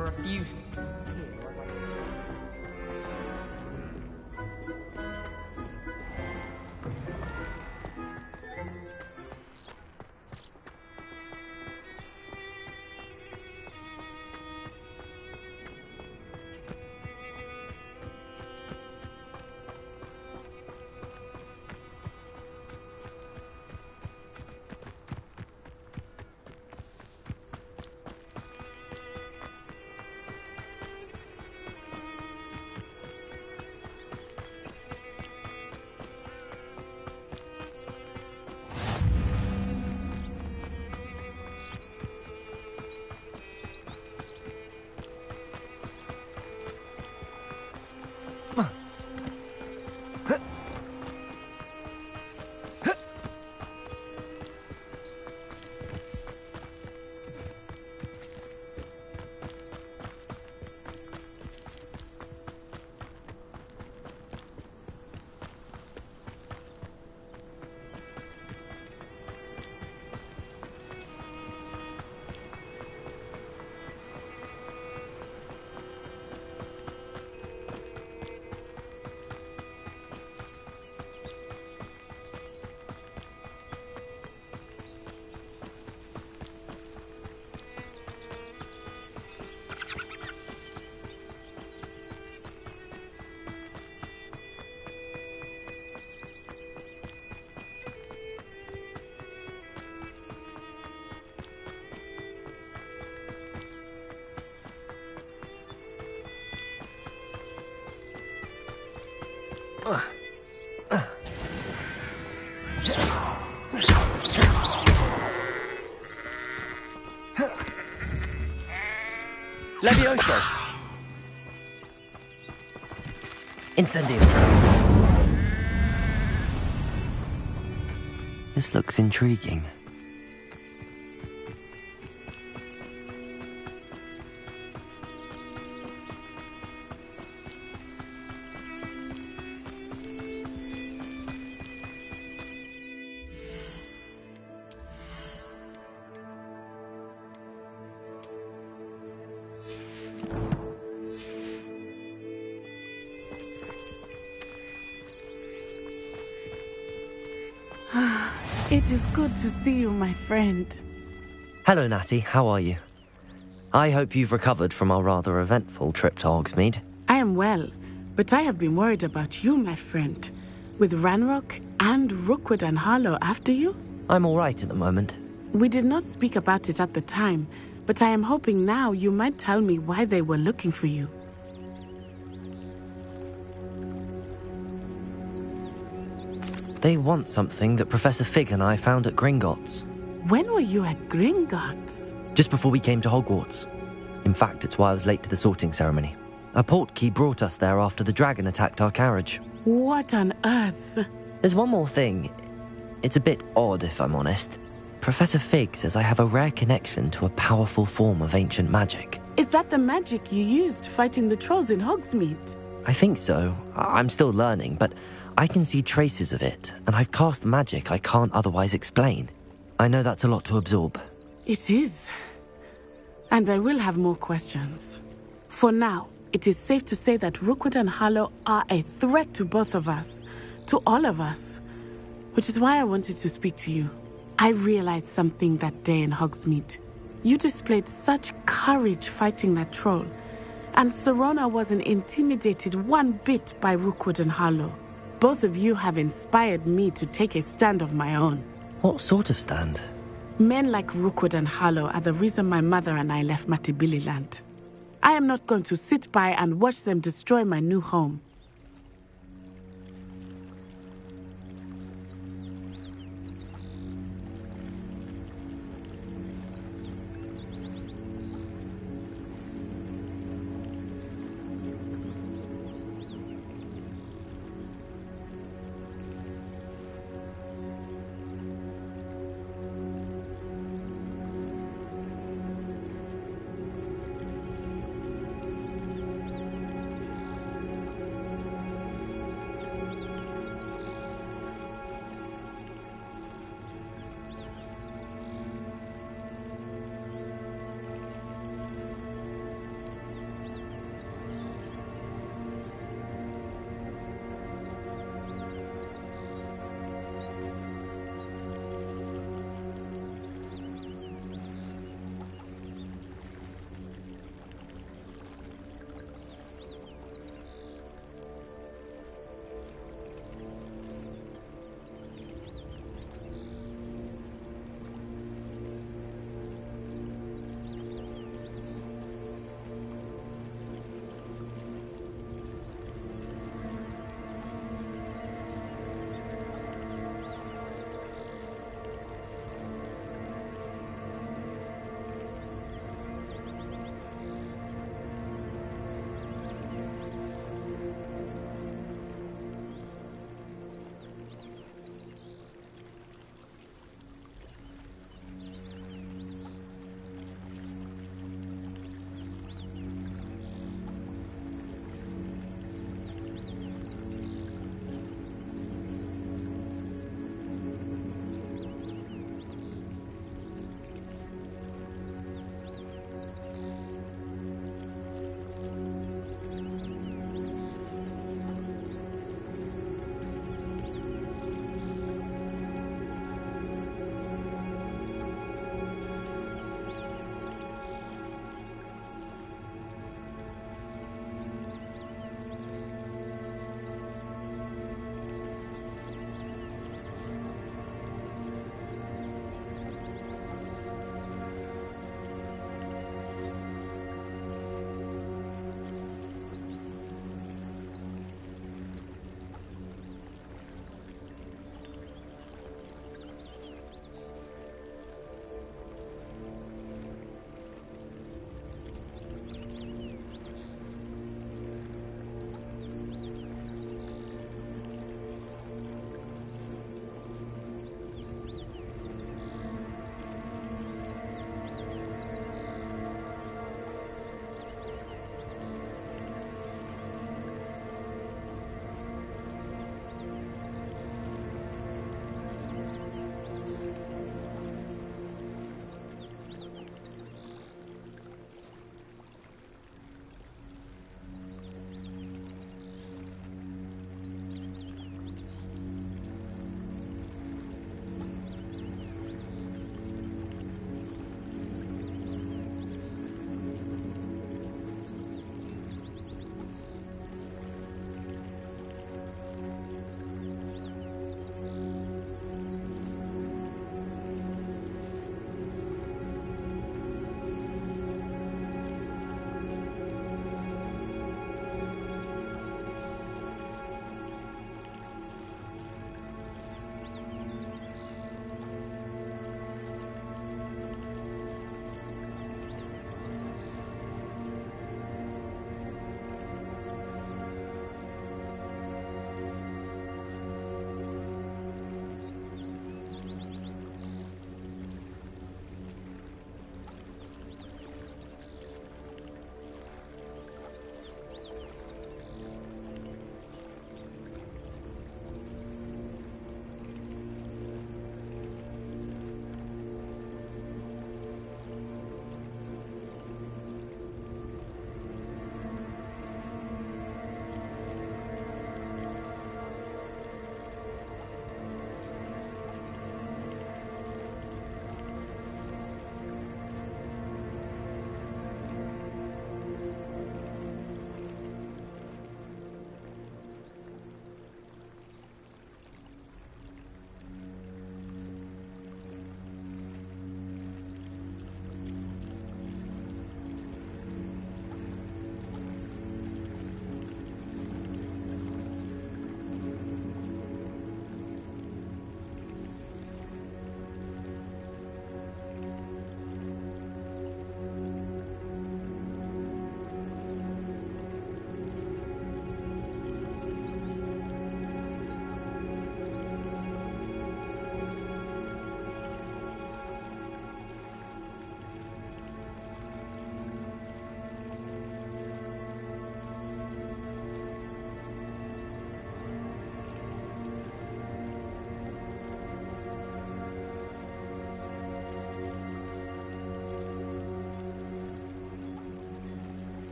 refuse. Levioso! Incendio! This looks intriguing. It is good to see you, my friend. Hello, Natty. How are you? I hope you've recovered from our rather eventful trip to Hogsmeade. I am well, but I have been worried about you, my friend. With Ranrock and Rookwood and Harlow after you? I'm all right at the moment. We did not speak about it at the time, but I am hoping now you might tell me why they were looking for you. They want something that Professor Fig and I found at Gringotts. When were you at Gringotts? Just before we came to Hogwarts. In fact, it's why I was late to the sorting ceremony. A portkey brought us there after the dragon attacked our carriage. What on earth? There's one more thing. It's a bit odd, if I'm honest. Professor Fig says I have a rare connection to a powerful form of ancient magic. Is that the magic you used fighting the trolls in Hogsmeade? I think so. I'm still learning, but I can see traces of it, and I've cast magic I can't otherwise explain. I know that's a lot to absorb. It is. And I will have more questions. For now, it is safe to say that Rookwood and Harlow are a threat to both of us, to all of us. Which is why I wanted to speak to you. I realized something that day in Hogsmeade. You displayed such courage fighting that troll, and Serona wasn't intimidated one bit by Rookwood and Harlow. Both of you have inspired me to take a stand of my own. What sort of stand? Men like Rookwood and Harlow are the reason my mother and I left Matabeleland. I am not going to sit by and watch them destroy my new home.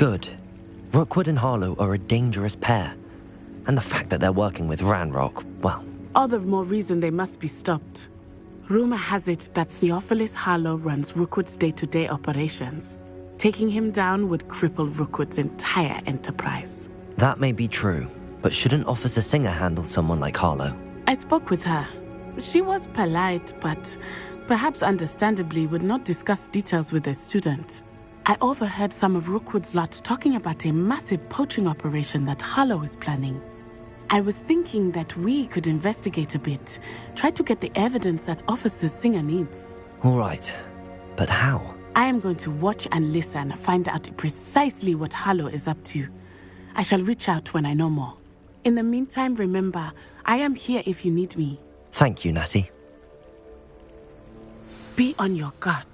Good. Rookwood and Harlow are a dangerous pair. And the fact that they're working with Ranrock, well... All the more reason they must be stopped. Rumor has it that Theophilus Harlow runs Rookwood's day-to-day operations. Taking him down would cripple Rookwood's entire enterprise. That may be true, but shouldn't Officer Singer handle someone like Harlow? I spoke with her. She was polite, but perhaps understandably would not discuss details with a student. I overheard some of Rookwood's lot talking about a massive poaching operation that Harlow is planning. I was thinking that we could investigate a bit, try to get the evidence that Officer Singer needs. All right, but how? I am going to watch and listen, find out precisely what Harlow is up to. I shall reach out when I know more. In the meantime, remember, I am here if you need me. Thank you, Natty. Be on your guard.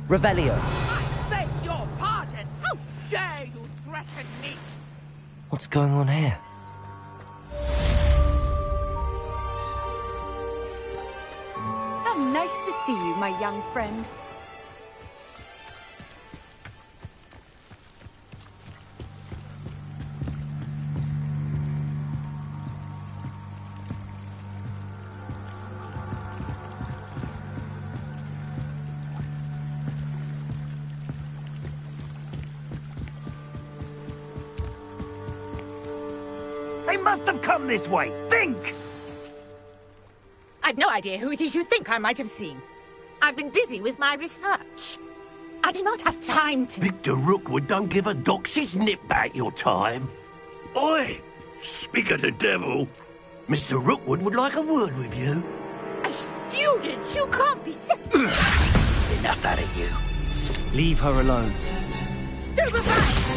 Revelio. I beg your pardon! How dare you threaten me? What's going on here? How nice to see you, my young friend. They must have come this way. Think! I've no idea who it is you think I might have seen. I've been busy with my research. I do not have time to... Victor Rookwood don't give a doxy's nip back your time. Oi! Speak of the devil. Mr. Rookwood would like a word with you. A student? You can't be sick. Enough out of you. Leave her alone. Stupefy!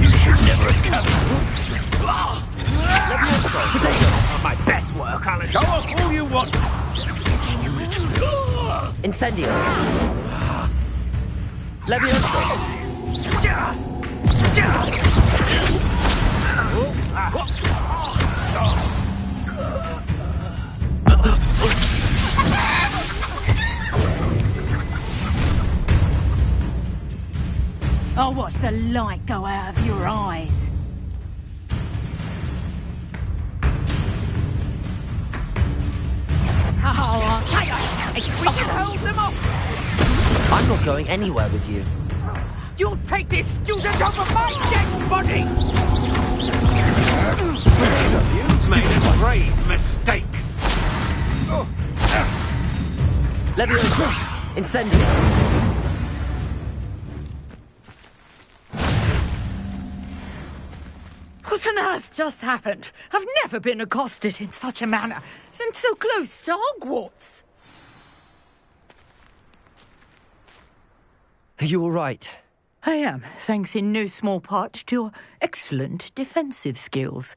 You should never have come. Potato are my best work, Alan. Show off all you want. It's you little... Incendio. Levioso. I'll watch the light go out of your eyes. Oh, I'll tell you, we can hold them off. I'm not going anywhere with you. You'll take this student over my dead body! You made a grave mistake. Levioso. Incendio. What on earth just happened? I've never been accosted in such a manner, and so close to Hogwarts. Are you all right? I am, thanks in no small part to your excellent defensive skills.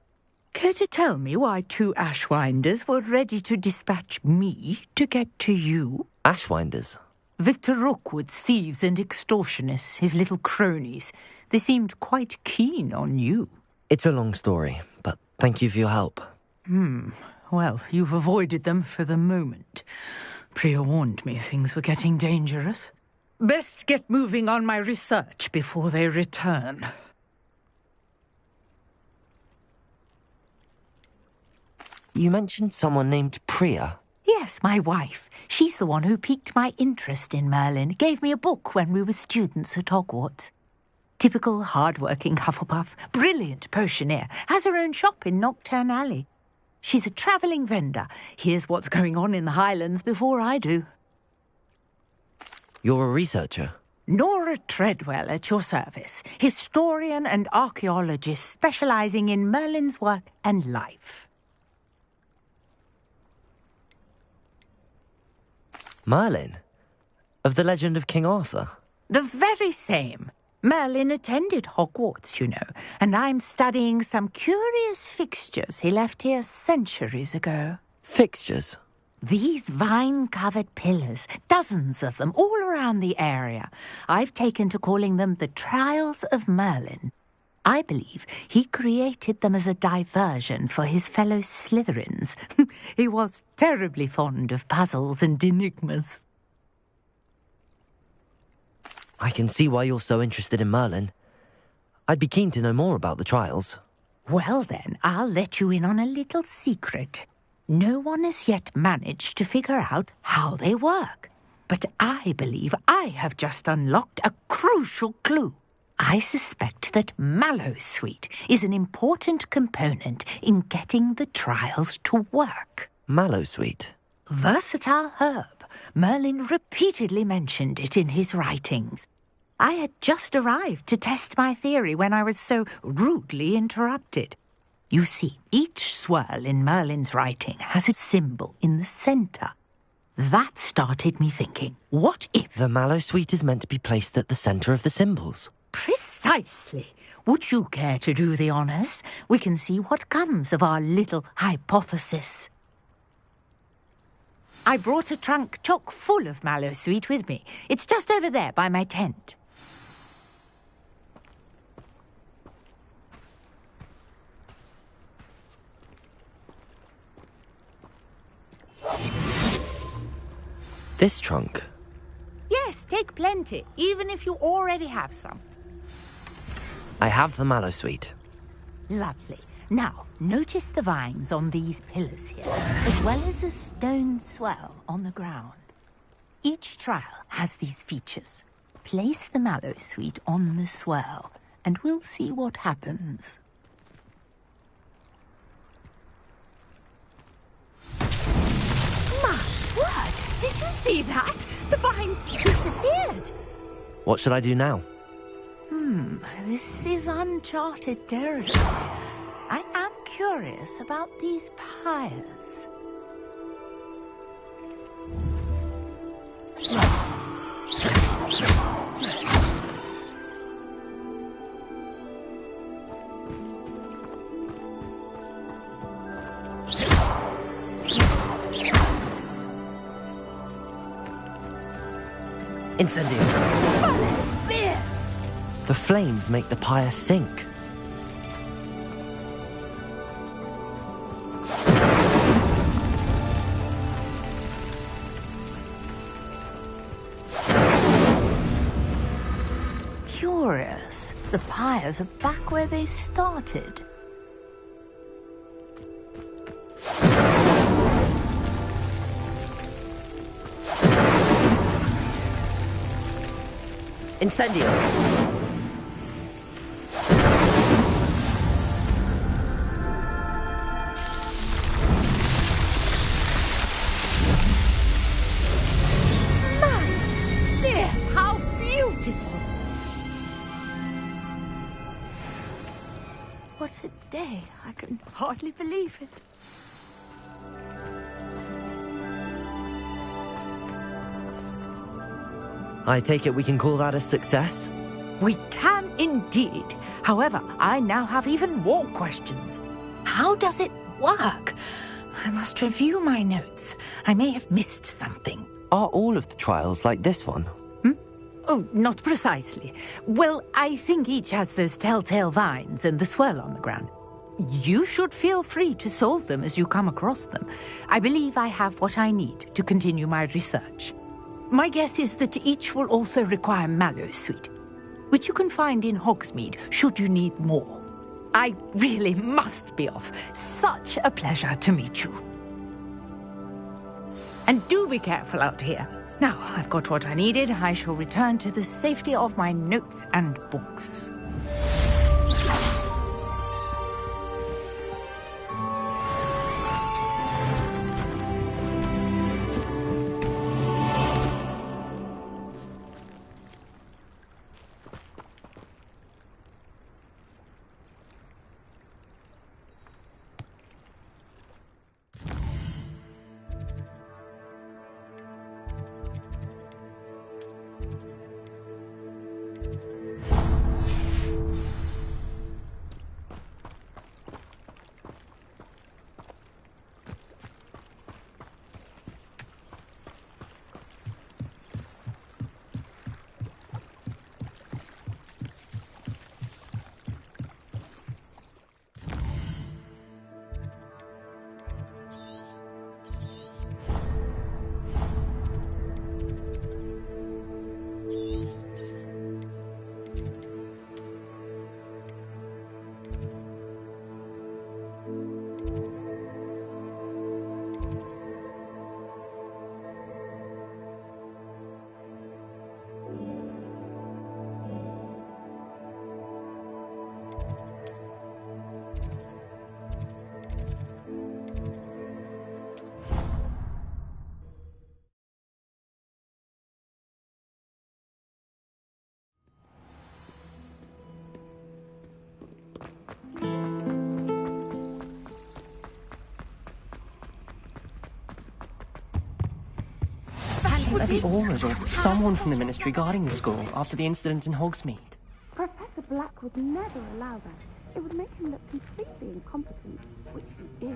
Care to tell me why two Ashwinders were ready to dispatch me to get to you? Ashwinders? Victor Rookwood's thieves and extortionists, his little cronies. They seemed quite keen on you. It's a long story, but thank you for your help. Well, you've avoided them for the moment. Priya warned me things were getting dangerous. Best get moving on my research before they return. You mentioned someone named Priya. Yes, my wife. She's the one who piqued my interest in Merlin. Gave me a book when we were students at Hogwarts. Typical hard-working Hufflepuff, brilliant potioneer, has her own shop in Nocturne Alley. She's a travelling vendor. Hears what's going on in the Highlands before I do. You're a researcher? Nora Treadwell at your service, historian and archaeologist specialising in Merlin's work and life. Merlin? Of the legend of King Arthur? The very same. Merlin attended Hogwarts, you know, and I'm studying some curious fixtures he left here centuries ago. Fixtures? These vine-covered pillars, dozens of them, all around the area. I've taken to calling them the Trials of Merlin. I believe he created them as a diversion for his fellow Slytherins. He was terribly fond of puzzles and enigmas. I can see why you're so interested in Merlin. I'd be keen to know more about the trials. Well then, I'll let you in on a little secret. No one has yet managed to figure out how they work. But I believe I have just unlocked a crucial clue. I suspect that mallowsweet is an important component in getting the trials to work. Mallowsweet? Versatile herb. Merlin repeatedly mentioned it in his writings. I had just arrived to test my theory when I was so rudely interrupted. You see, each swirl in Merlin's writing has a symbol in the centre. That started me thinking, what if... The mallowsweet is meant to be placed at the centre of the symbols. Precisely. Would you care to do the honours? We can see what comes of our little hypothesis. I brought a trunk chock full of mallowsweet with me. It's just over there by my tent. This trunk? Yes, take plenty, even if you already have some. I have the mallowsweet. Lovely. Now, notice the vines on these pillars here, as well as a stone swell on the ground. Each trial has these features. Place the mallowsweet on the swell, and we'll see what happens. My word! Did you see that? The vines disappeared. What should I do now? This is uncharted territory. I am curious about these pyres. Incendio! The flames make the pyre sink. Curious. The pyres are back where they started. Incendio! What a day. I can hardly believe it. I take it we can call that a success? We can indeed. However, I now have even more questions. How does it work? I must review my notes. I may have missed something. Are all of the trials like this one? Oh, not precisely. Well, I think each has those telltale vines and the swirl on the ground. You should feel free to solve them as you come across them. I believe I have what I need to continue my research. My guess is that each will also require mallowsweet, which you can find in Hogsmeade should you need more. I really must be off. Such a pleasure to meet you. And do be careful out here. Now I've got what I needed, I shall return to the safety of my notes and books. Shouldn't there be Aurors or someone from the Ministry guarding the school after the incident in Hogsmeade? Professor Black would never allow that. It would make him look completely incompetent, which he is.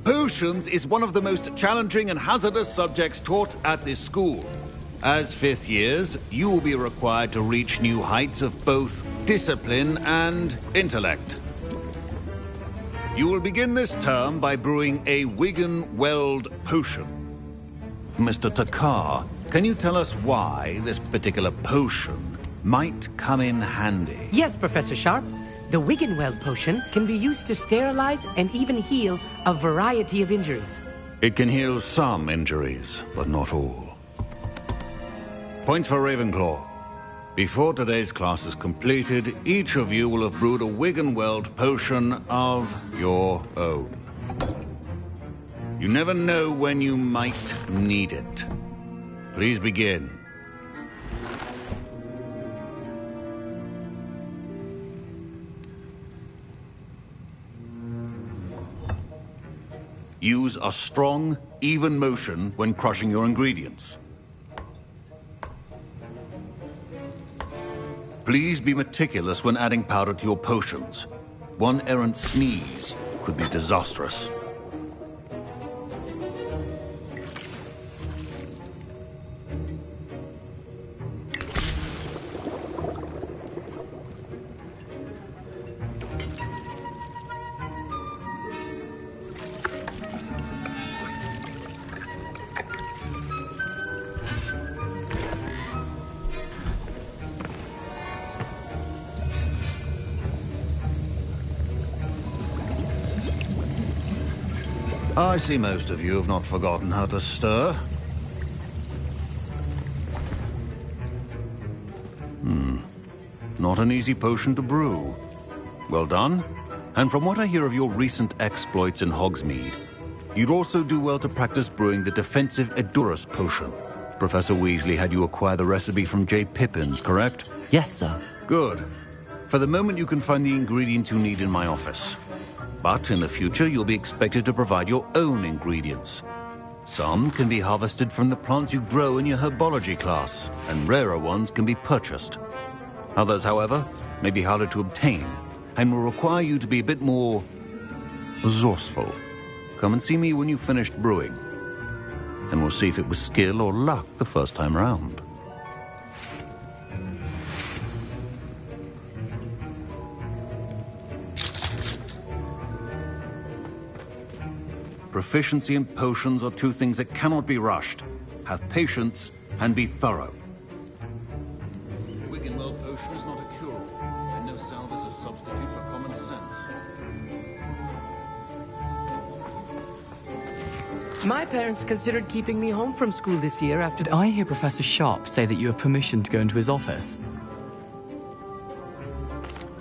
Potions is one of the most challenging and hazardous subjects taught at this school. As fifth years, you will be required to reach new heights of both discipline and intellect. You will begin this term by brewing a Wigan-Weld potion. Mr. Takar, can you tell us why this particular potion might come in handy? Yes, Professor Sharp. The Wigan-Weld potion can be used to sterilize and even heal a variety of injuries. It can heal some injuries, but not all. Points for Ravenclaw. Before today's class is completed, each of you will have brewed a Wigan-Weld potion of your own. You never know when you might need it. Please begin. Use a strong, even motion when crushing your ingredients. Please be meticulous when adding powder to your potions. One errant sneeze could be disastrous. I see most of you have not forgotten how to stir. Not an easy potion to brew. Well done. And from what I hear of your recent exploits in Hogsmeade, you'd also do well to practice brewing the defensive Edurus potion. Professor Weasley had you acquire the recipe from J. Pippins, correct? Yes, sir. Good. For the moment, you can find the ingredients you need in my office. But in the future, you'll be expected to provide your own ingredients. Some can be harvested from the plants you grow in your herbology class, and rarer ones can be purchased. Others, however, may be harder to obtain, and will require you to be a bit more resourceful. Come and see me when you've finished brewing, and we'll see if it was skill or luck the first time round. Proficiency in potions are two things that cannot be rushed. Have patience and be thorough. Wigan-Weld potion is not a cure, and no salve is a substitute for common sense. My parents considered keeping me home from school this year after... Did I hear Professor Sharp say that you have permission to go into his office?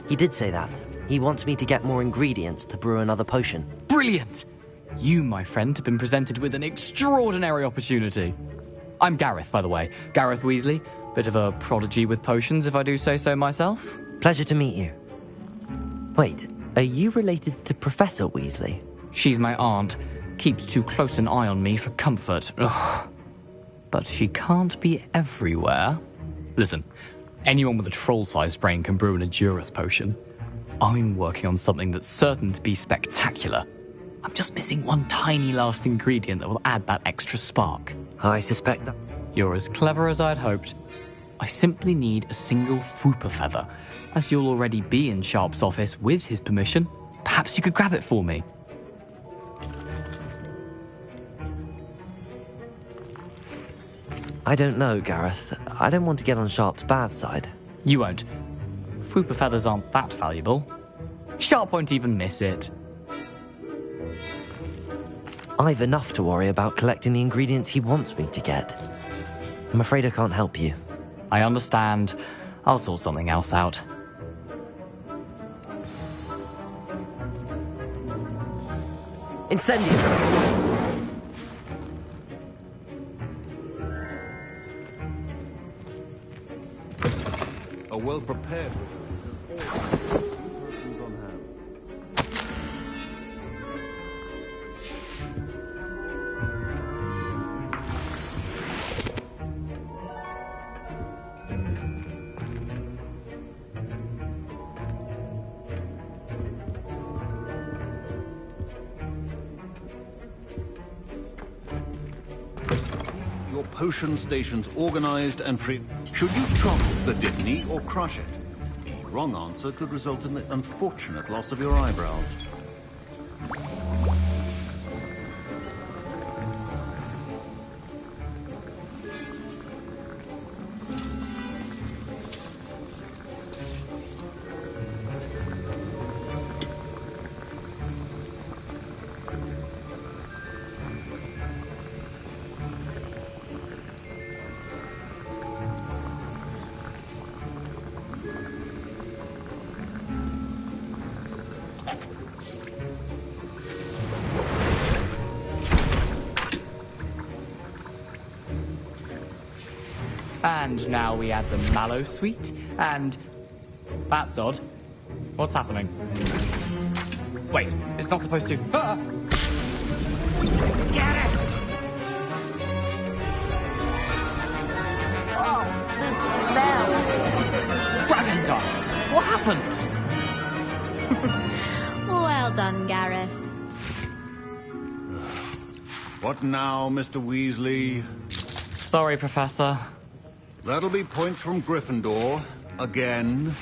He did say that. He wants me to get more ingredients to brew another potion. Brilliant! You, my friend, have been presented with an extraordinary opportunity. I'm Gareth, by the way. Gareth Weasley. Bit of a prodigy with potions, if I do say so myself. Pleasure to meet you. Wait, are you related to Professor Weasley? She's my aunt. Keeps too close an eye on me for comfort. Ugh. But she can't be everywhere. Listen, anyone with a troll-sized brain can brew an Edurus potion. I'm working on something that's certain to be spectacular. I'm just missing one tiny last ingredient that will add that extra spark. I suspect that... You're as clever as I'd hoped. I simply need a single Fwooper feather. As you'll already be in Sharp's office with his permission, perhaps you could grab it for me. I don't know, Gareth. I don't want to get on Sharp's bad side. You won't. Fwooper feathers aren't that valuable. Sharp won't even miss it. I've enough to worry about collecting the ingredients he wants me to get. I'm afraid I can't help you. I understand. I'll sort something else out. Incendio! well prepared. Your potion station's organized and free. Should you chop the Dittany or crush it? The wrong answer could result in the unfortunate loss of your eyebrows. And now we add the mallow sweet, and... That's odd. What's happening? Wait, it's not supposed to... Ah! Get it! Oh, the smell! Dragon Dog! What happened? Well done, Gareth. What now, Mr. Weasley? Sorry, Professor. That'll be points from Gryffindor. Again.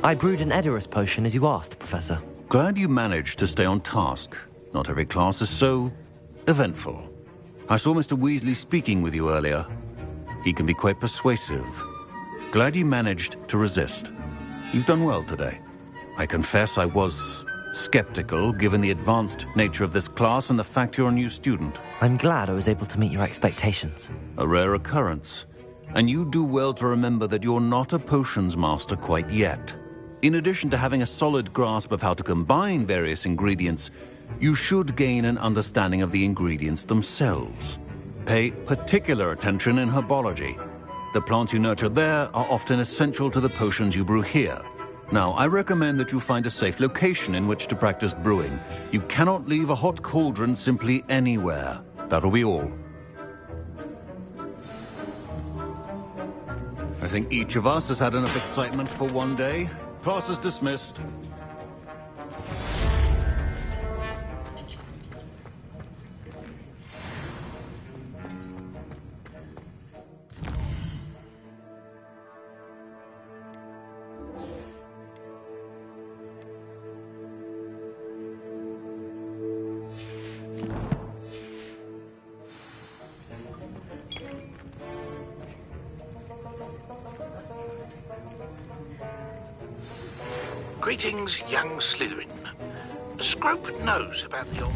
I brewed an Edurus potion as you asked, Professor. Glad you managed to stay on task. Not every class is so eventful. I saw Mr. Weasley speaking with you earlier. He can be quite persuasive. Glad you managed to resist. You've done well today. I confess I was skeptical, given the advanced nature of this class and the fact you're a new student. I'm glad I was able to meet your expectations. A rare occurrence. And you do well to remember that you're not a potions master quite yet. In addition to having a solid grasp of how to combine various ingredients, you should gain an understanding of the ingredients themselves. Pay particular attention in herbology. The plants you nurture there are often essential to the potions you brew here. Now, I recommend that you find a safe location in which to practice brewing. You cannot leave a hot cauldron simply anywhere. That'll be all. I think each of us has had enough excitement for one day. Class is dismissed. Greetings, young Slytherin. Scrope knows about the old...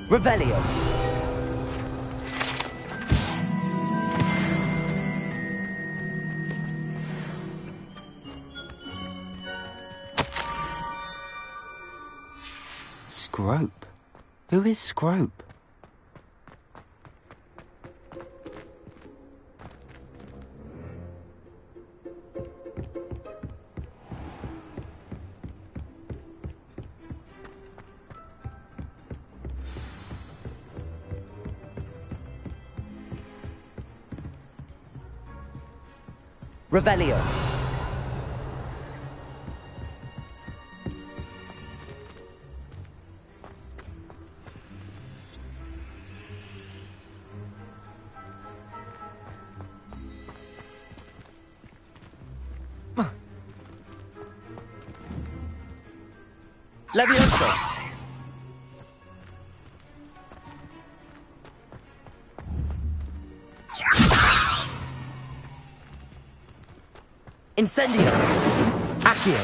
Revelio. Scrope? Who is Scrope? Revelio. Levioso! Incendio! Accio!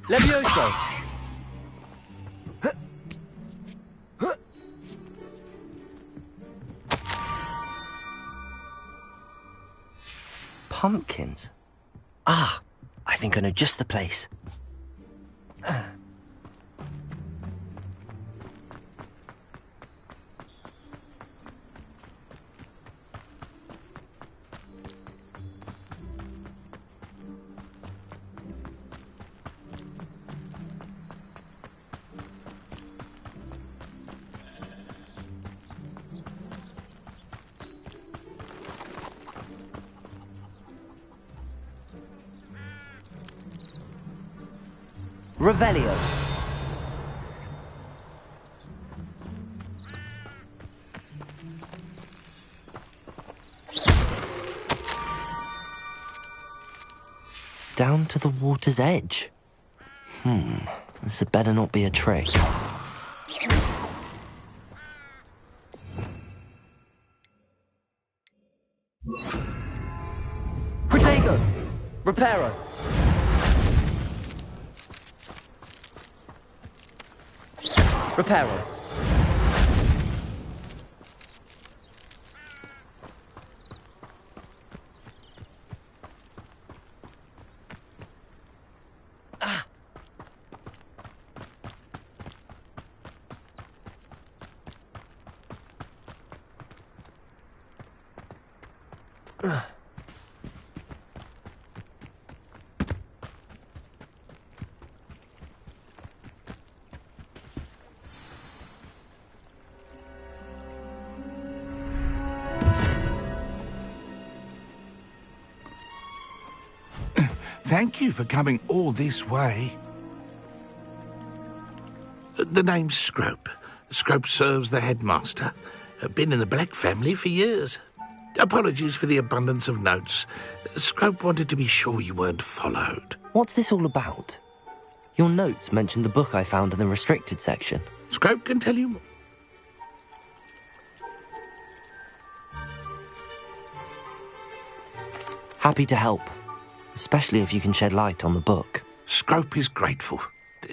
Levioso! Pumpkins? Ah, I think I know just the place. Revelio. Down to the water's edge. This had better not be a trick. Protego! Reparo! Reparo. Thank you for coming all this way. The name's Scrope. Scrope serves the headmaster. Been in the Black family for years. Apologies for the abundance of notes. Scrope wanted to be sure you weren't followed. What's this all about? Your notes mentioned the book I found in the restricted section. Scrope can tell you more. Happy to help, especially if you can shed light on the book. Scrope is grateful.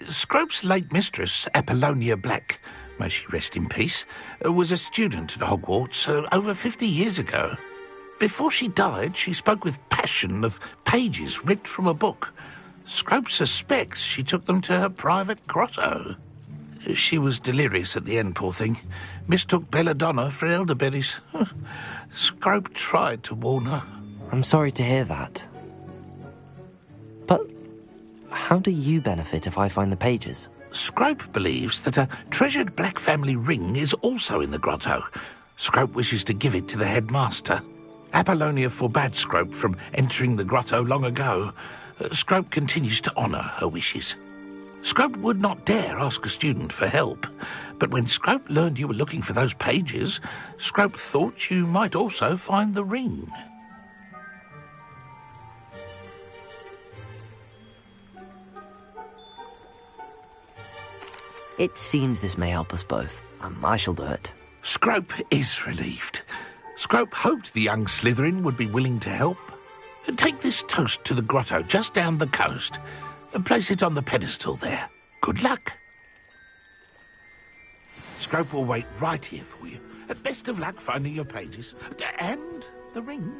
Scrope's late mistress, Apollonia Black, may she rest in peace, was a student at Hogwarts over 50 years ago. Before she died, she spoke with passion of pages ripped from a book. Scrope suspects she took them to her private grotto. She was delirious at the end, poor thing. Mistook belladonna for elderberries. Scrope tried to warn her. I'm sorry to hear that. But how do you benefit if I find the pages? Scrope believes that a treasured Black family ring is also in the grotto. Scrope wishes to give it to the headmaster. Apollonia forbade Scrope from entering the grotto long ago. Scrope continues to honour her wishes. Scrope would not dare ask a student for help, but when Scrope learned you were looking for those pages, Scrope thought you might also find the ring. It seems this may help us both. I shall do it. Scrope is relieved. Scrope hoped the young Slytherin would be willing to help. Take this toast to the grotto just down the coast and place it on the pedestal there. Good luck. Scrope will wait right here for you. Best of luck finding your pages. And the ring.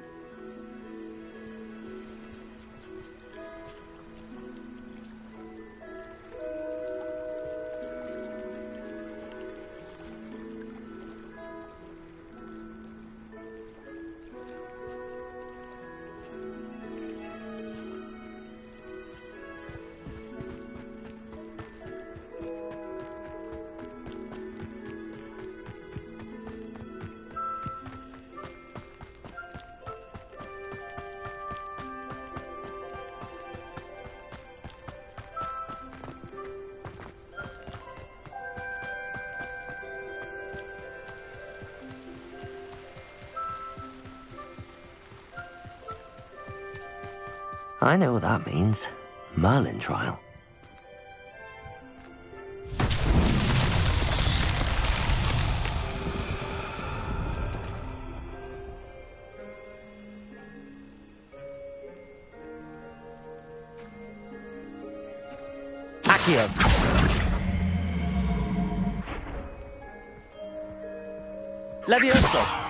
I know what that means. Merlin trial. Accio. Levioso.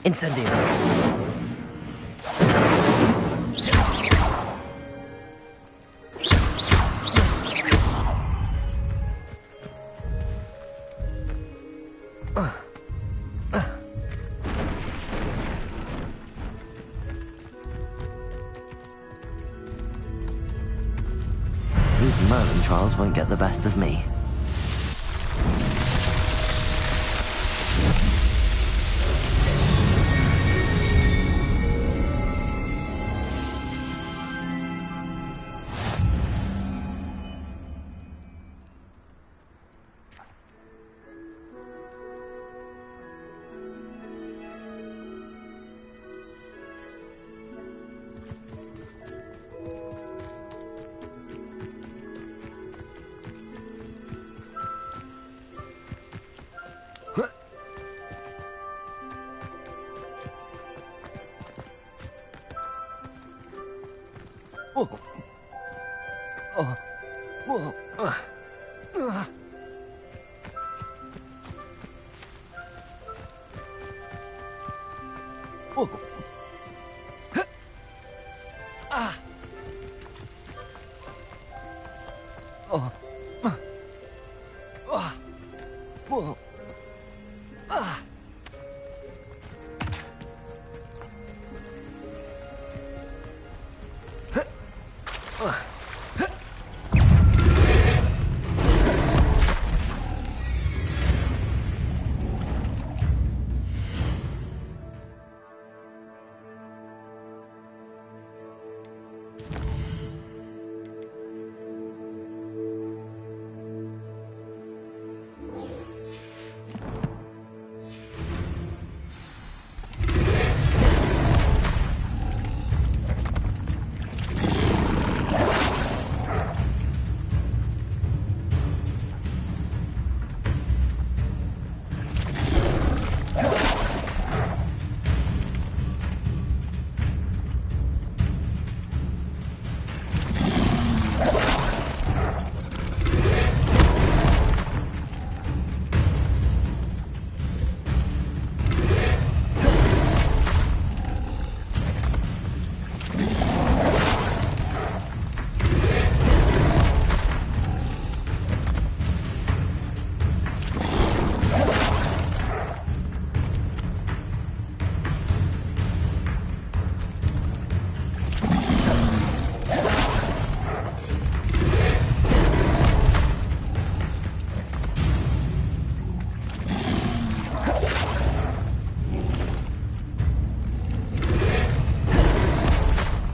Incendio. These Merlin trials won't get the best of me.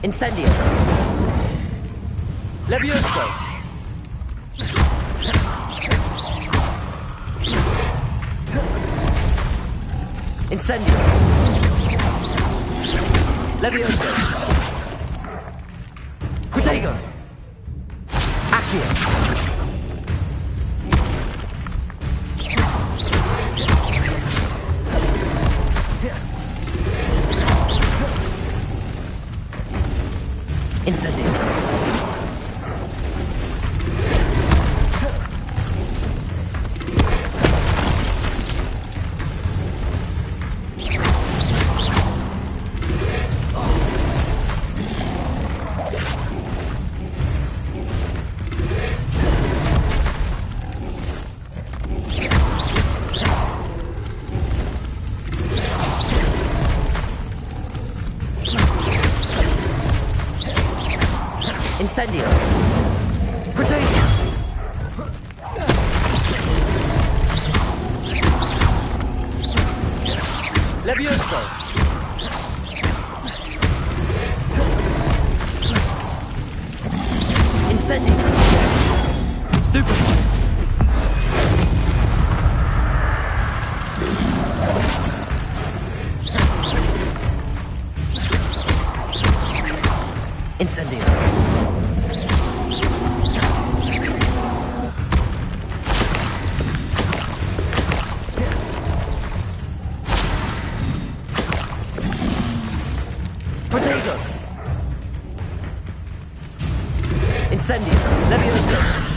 Incendio. Levioso. Incendio. Levioso. Protego. Accio. Incendio. Incendio. Protego. Levioso. Incendio. Stupid. Incendio. Potato. Incendio. Levioso.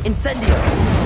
Incendio!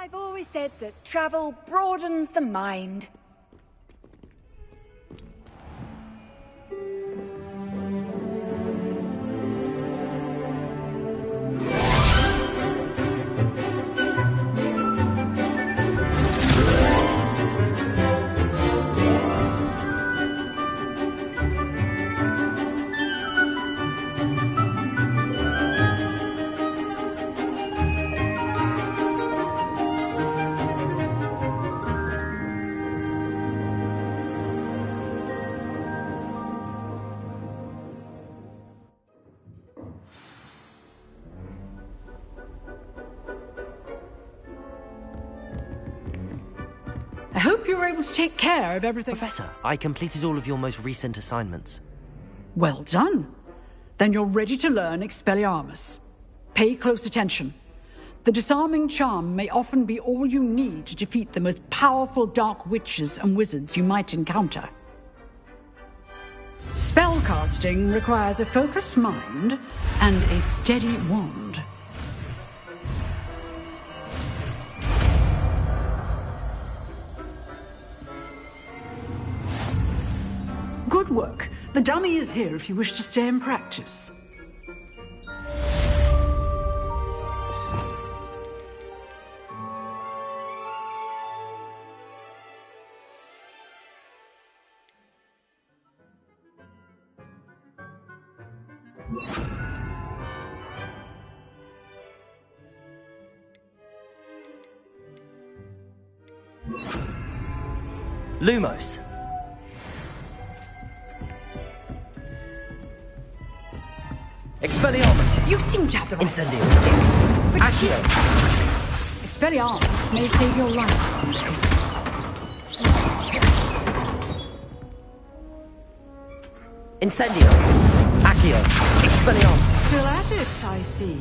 I've always said that travel broadens the mind. I hope you were able to take care of everything. Professor, I completed all of your most recent assignments. Well done. Then you're ready to learn Expelliarmus. Pay close attention. The disarming charm may often be all you need to defeat the most powerful dark witches and wizards you might encounter. Spellcasting requires a focused mind and a steady wand. Good work. The dummy is here if you wish to stay and practice. Lumos. Expelliarmus. You seem to have the right. Incendio. Accio. Expelliarmus may save your life. Incendio. Accio. Expelliarmus. Still at it, I see.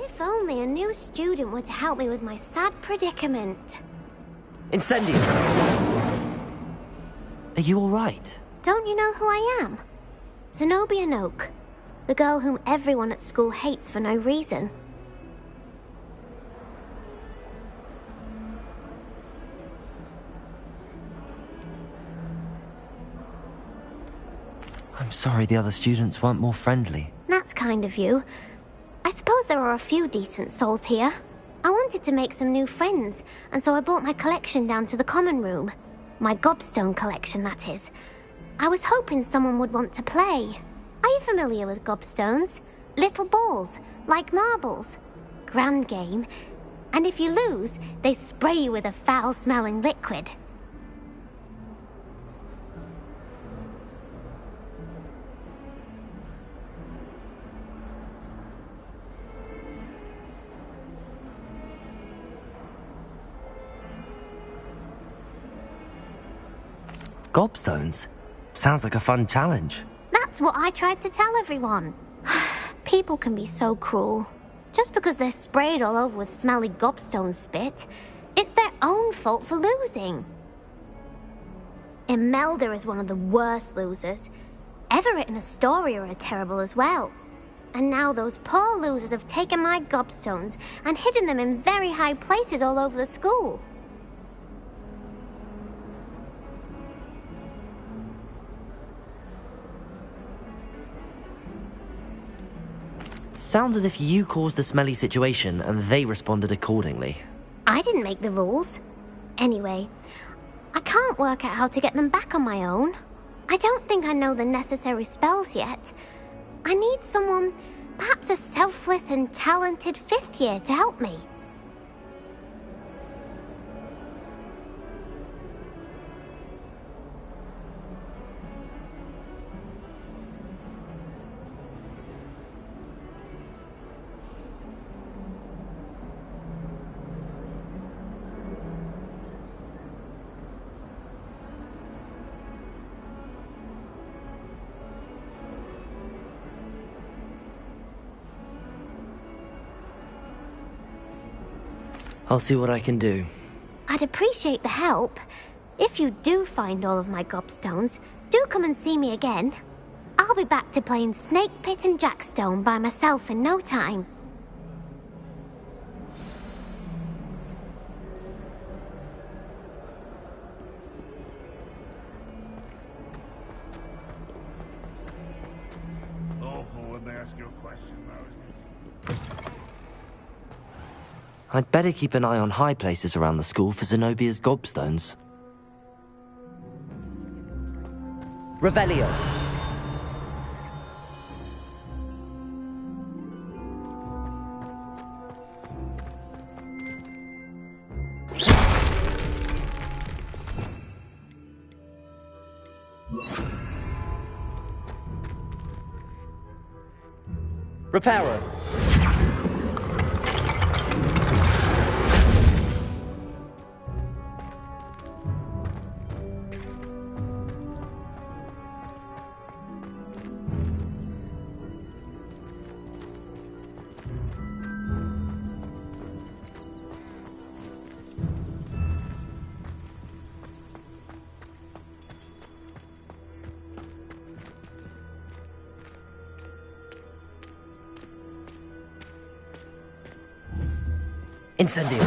If only a new student were to help me with my sad predicament. Incendio. Are you alright? Don't you know who I am? Zenobia Noak, the girl whom everyone at school hates for no reason. I'm sorry the other students weren't more friendly. That's kind of you. I suppose there are a few decent souls here. I wanted to make some new friends, and so I brought my collection down to the common room. My gobstone collection, that is. I was hoping someone would want to play. Are you familiar with gobstones? Little balls, like marbles. Grand game. And if you lose, they spray you with a foul-smelling liquid. Gobstones? Sounds like a fun challenge. That's what I tried to tell everyone. People can be so cruel. Just because they're sprayed all over with smelly gobstone spit, it's their own fault for losing. Imelda is one of the worst losers. Everett and Astoria are terrible as well. And now those poor losers have taken my gobstones and hidden them in very high places all over the school. Sounds as if you caused the smelly situation and they responded accordingly. I didn't make the rules. Anyway, I can't work out how to get them back on my own. I don't think I know the necessary spells yet. I need someone, perhaps a selfless and talented fifth year to help me. I'll see what I can do. I'd appreciate the help. If you do find all of my gobstones, do come and see me again. I'll be back to playing Snake Pit and Jackstone by myself in no time. Awful when they ask you a question, though, isn't it? I'd better keep an eye on high places around the school for Zenobia's gobstones. Revelio. Reparo. Incendio.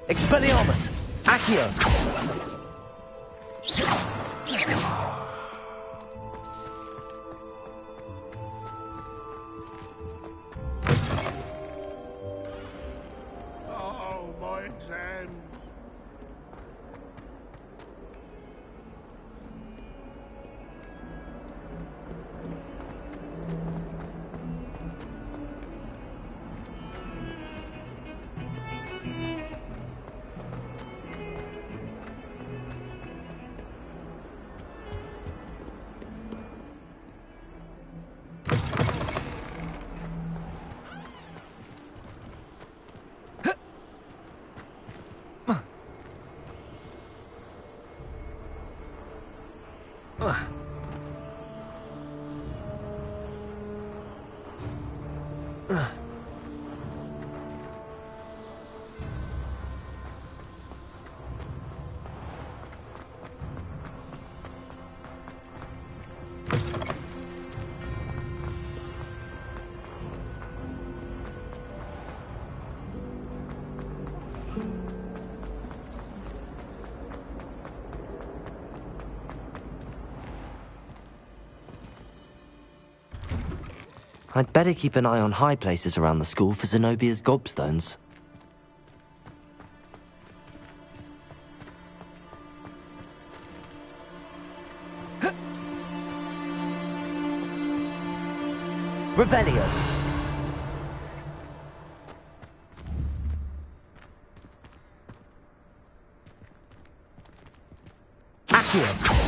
Expelliarmus! Accio! Oh, my exam. I'd better keep an eye on high places around the school for Zenobia's gobstones. Revelio. Accio.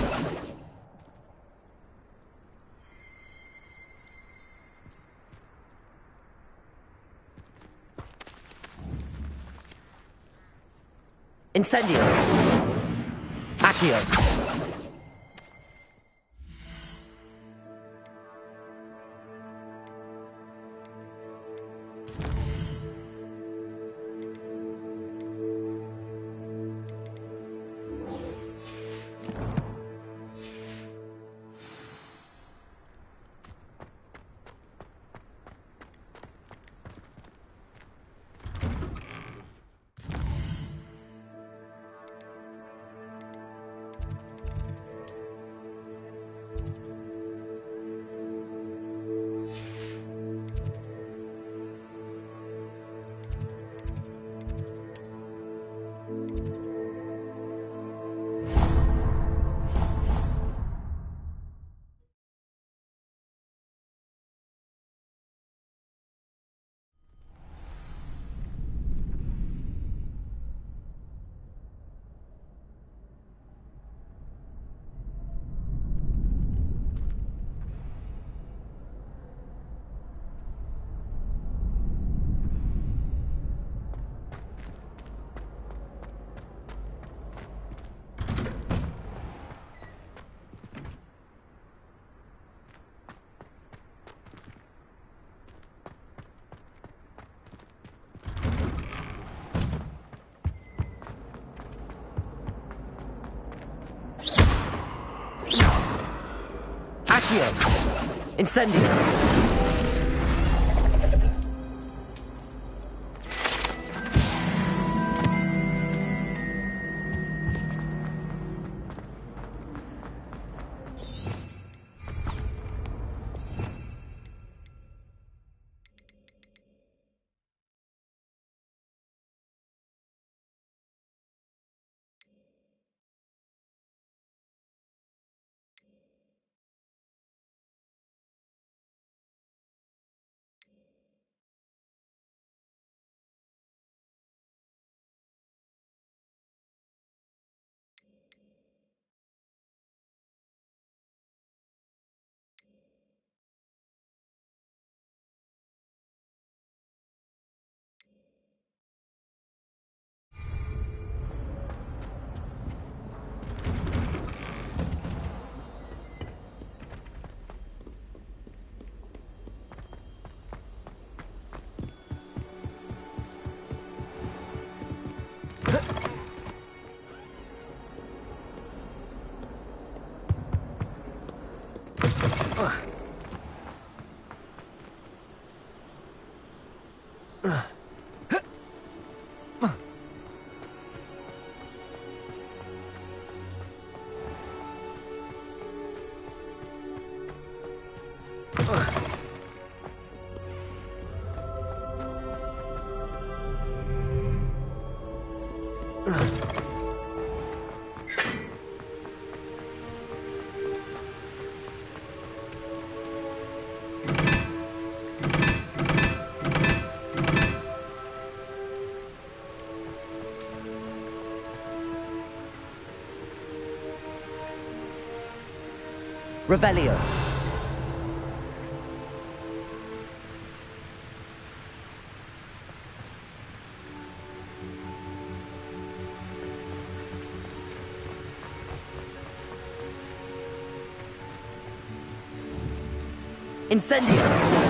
Incendio. Accio. Accio. Incendio. Revelio. Incendio!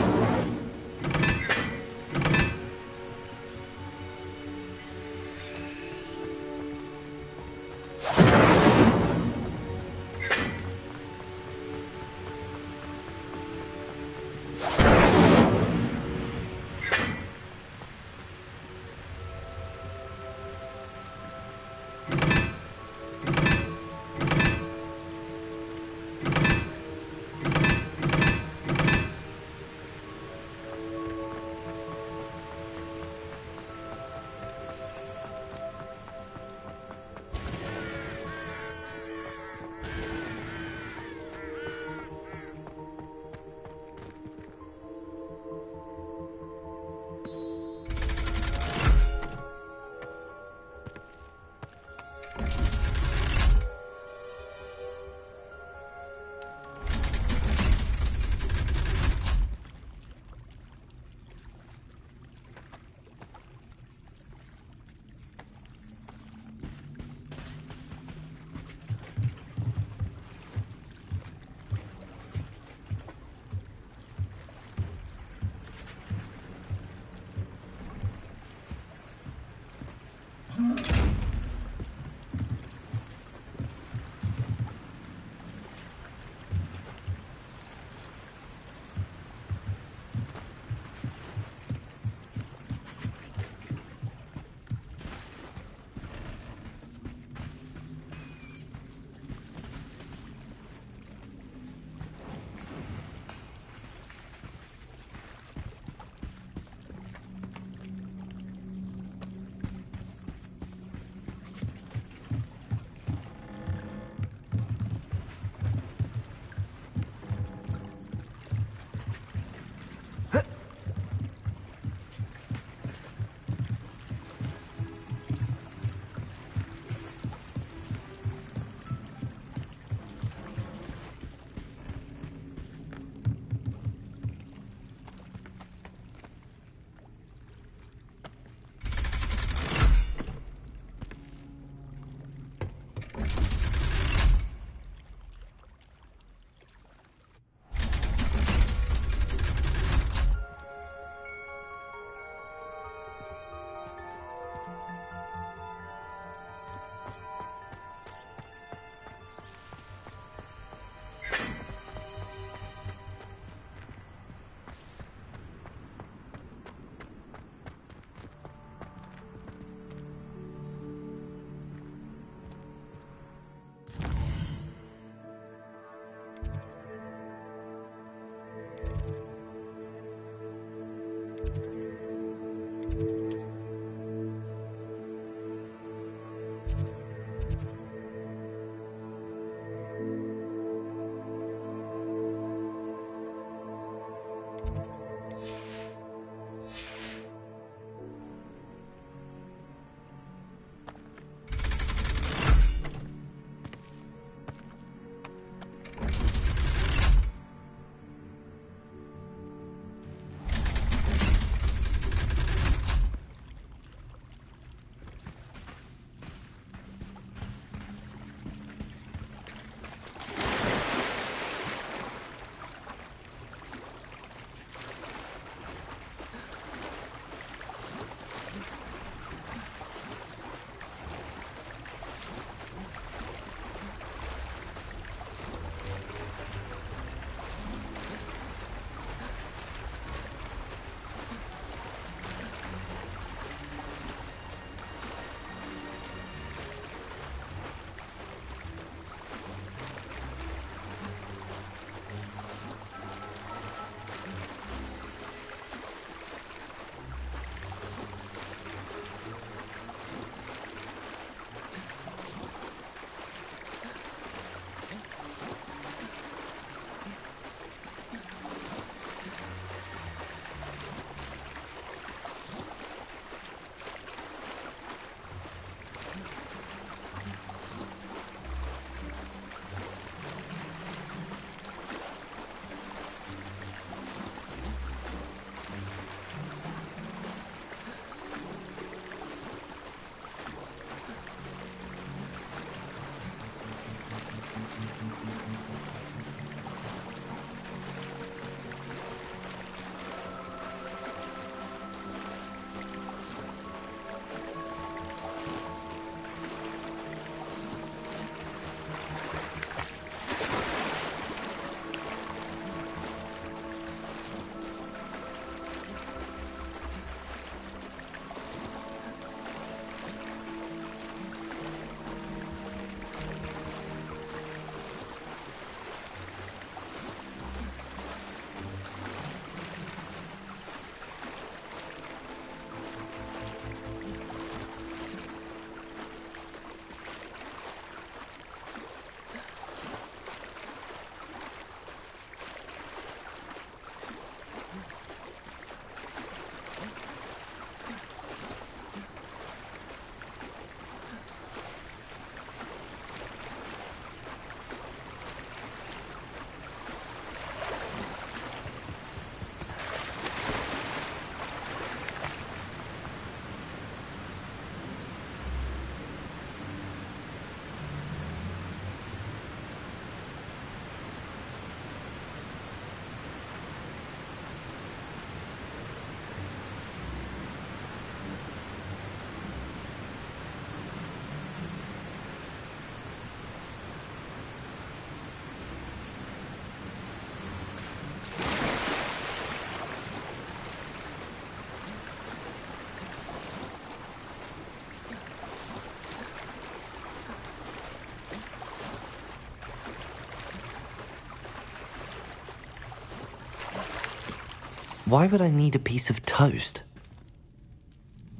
Why would I need a piece of toast?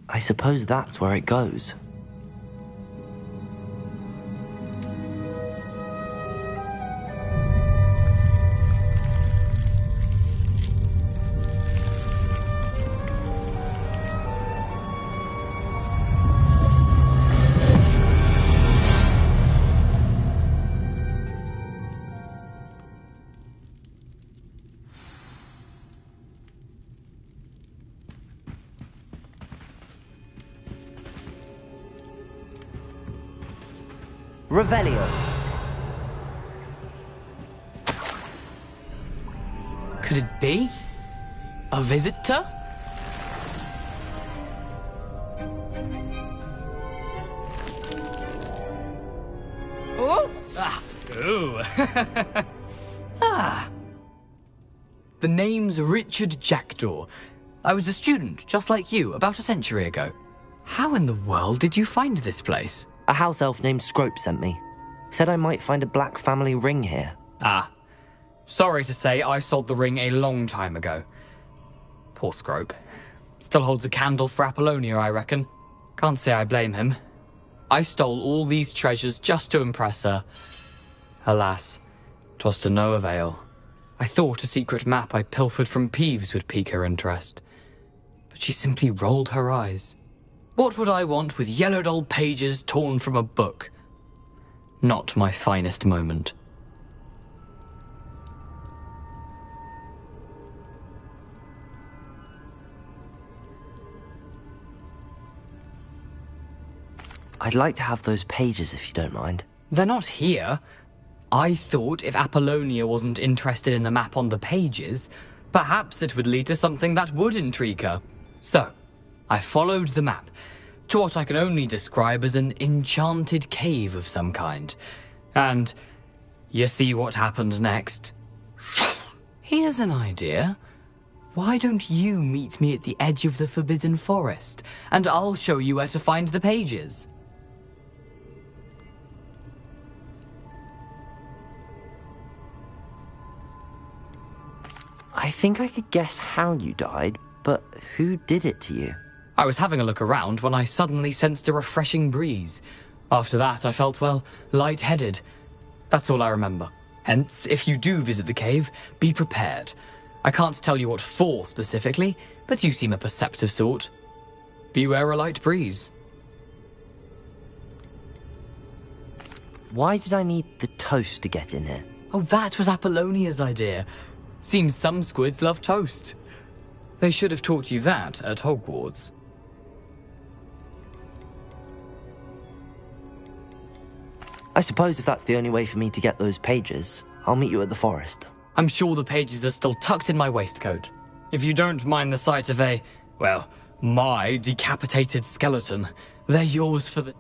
I suppose that's where it goes. Revelio. Could it be? A visitor? Oh! Ah! Ooh! Ah! The name's Richard Jackdaw. I was a student, just like you, about a century ago. How in the world did you find this place? A house elf named Scrope sent me. Said I might find a black family ring here. Ah. Sorry to say, I sold the ring a long time ago. Poor Scrope. Still holds a candle for Apollonia, I reckon. Can't say I blame him. I stole all these treasures just to impress her. Alas, 'twas to no avail. I thought a secret map I pilfered from Peeves would pique her interest. But she simply rolled her eyes. What would I want with yellowed old pages torn from a book? Not my finest moment. I'd like to have those pages if you don't mind. They're not here. I thought if Apollonia wasn't interested in the map on the pages, perhaps it would lead to something that would intrigue her. So, I followed the map to what I can only describe as an enchanted cave of some kind. And you see what happened next? Here's an idea. Why don't you meet me at the edge of the Forbidden Forest, and I'll show you where to find the pages. I think I could guess how you died, but who did it to you? I was having a look around when I suddenly sensed a refreshing breeze. After that, I felt, well, lightheaded. That's all I remember. Hence, if you do visit the cave, be prepared. I can't tell you what for specifically, but you seem a perceptive sort. Beware a light breeze. Why did I need the toast to get in here? Oh, that was Apollonia's idea. Seems some squids love toast. They should have taught you that at Hogwarts. I suppose if that's the only way for me to get those pages, I'll meet you at the forest. I'm sure the pages are still tucked in my waistcoat. If you don't mind the sight of my decapitated skeleton, they're yours for the...